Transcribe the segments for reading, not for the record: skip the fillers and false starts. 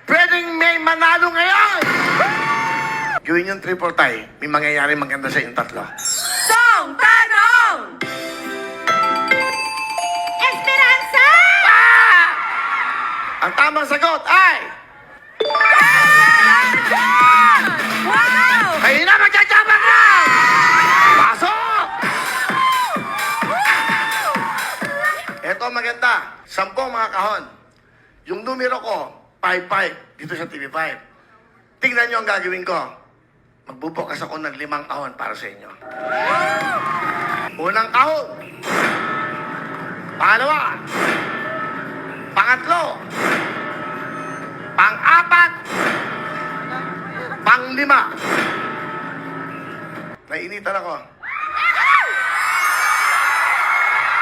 pwedeng may manalo ngayon! Gawin yung triple tie. May mangyayari maganda sa inyong tatlo. Song Tanong! Esperanza! Ang tamang sagot ay... Wow! Kayo na magjajaban na! Pasok! Ito maganda. 10 mga kahon. Yung numero ko, 5-5 dito sa TV5. Tingnan nyo ang gagawin ko. Magbubukas ako ng 5 kahon para sa inyo. Unang kahon. Pangalawa. Pangatlo. Pang-4. Pang-5. Nainitan ako.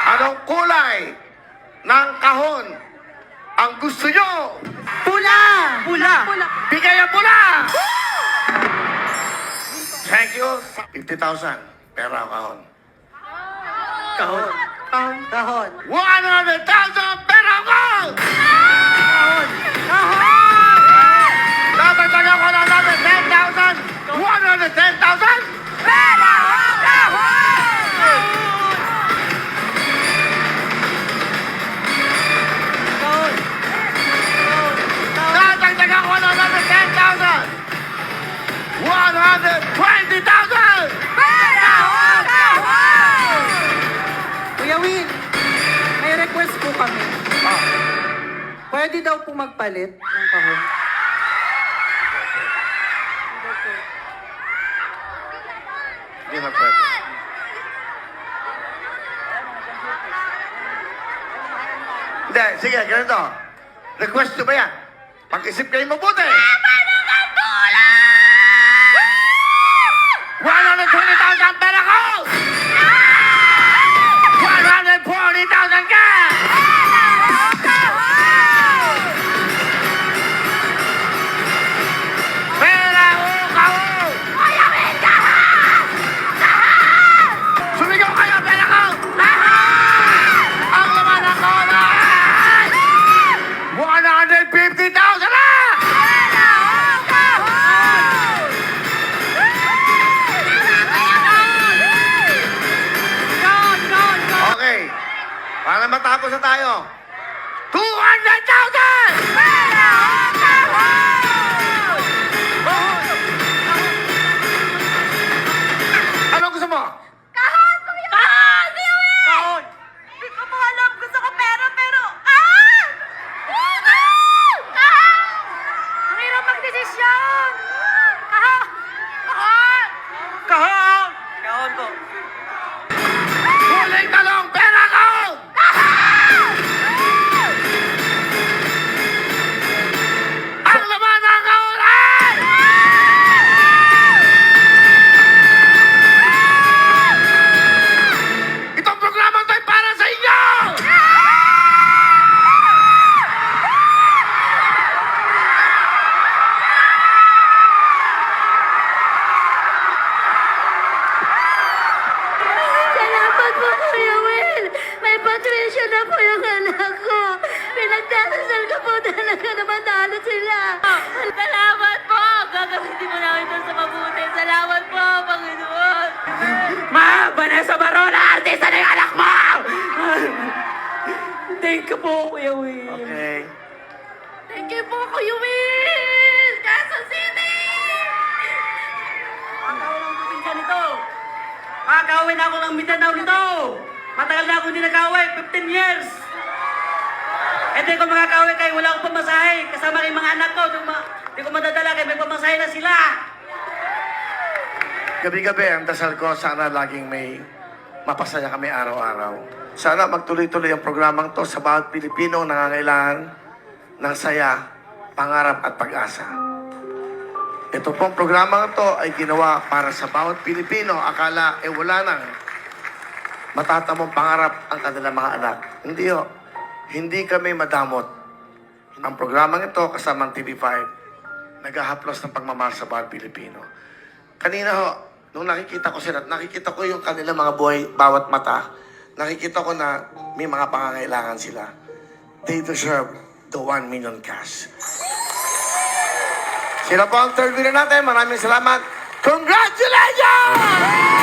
Anong kulay ng kahon ang gusto nyo? Pula! Pula! Bigay ang pula! Thank you. 50,000. Pera ang kahon. Kahon. Kahon. 100,000 pera ang kahon! Kahon. Kahon. Tatagdagan ko na natin 10,000! 110,000! Pera o kahon! Kahon. Tatagdagan ko na natin 10,000! 120,000! Pera o kahon! Kuya Will, may request po kami. Ah, Pwede daw po magpalit ng kahon. hindi na pwede. Hindi, sige, ganito. Request nyo ba yan? Pag-isip kayo mabuti. 120,000 pera ko! 140,000 ka! Pera o kahon! Sumigaw kayo, pera ko! Ang laman ng kahon ay 150,000 na! Okay. Para matapos na tayo. 200,000! Ano gusto mo? Kahon! Kahon! Hindi ko po alam. Gusto ko pera, pero... Ang hirap magdesisyon! Kahon! Kahon! Kahon! Kahon po. Huling talong, pera ko! Ang laman ng kahon ay... Itong programa ito ay para sa inyo! Salamat po, Kuya Will. May patricia na po yung anak ko. Pinagdadasal ko po talaga na manalo sila. Salamat po. Gagamitin mo namin ito sa mabuti. Salamat po, Panginoon. Ma! Vanessa Barona! Artista na yung anak mo! Thank you po, Kuya Will. Okay. Thank you po, Kuya Will. Quezon City! Makakawin ang probinsya nito. Makakawin ako ng Mindanao nito. Matagal na ako hindi nagkawin, 15 years. Hindi ko makakawin kayo, wala akong pamasahe. Kasama kay mga anak ko, hindi ko madadala kayo, may pamasahe na sila. Gabi-gabi ang dasal ko, sana laging may mapasaya kami araw-araw. Sana magtuloy-tuloy ang programang to sa bawat Pilipino nangangailangan ng saya, pangarap at pag-asa. Ito pong programang to ay ginawa para sa bawat Pilipino. Akala wala nang matatamong pangarap ang kanilang mga anak. Hindi ho. Hindi kami madamot. Ang programang ito kasama ang TV5 naghahaplos ng pagmamahal sa bawat Pilipino. Kanina ho, nung nakikita ko sila, nakikita ko yung kanilang mga buhay, bawat mata. Nakikita ko na may mga pangangailangan sila. They deserve the 1 million cash. Sino po ang third winner natin? Maraming salamat. Congratulations!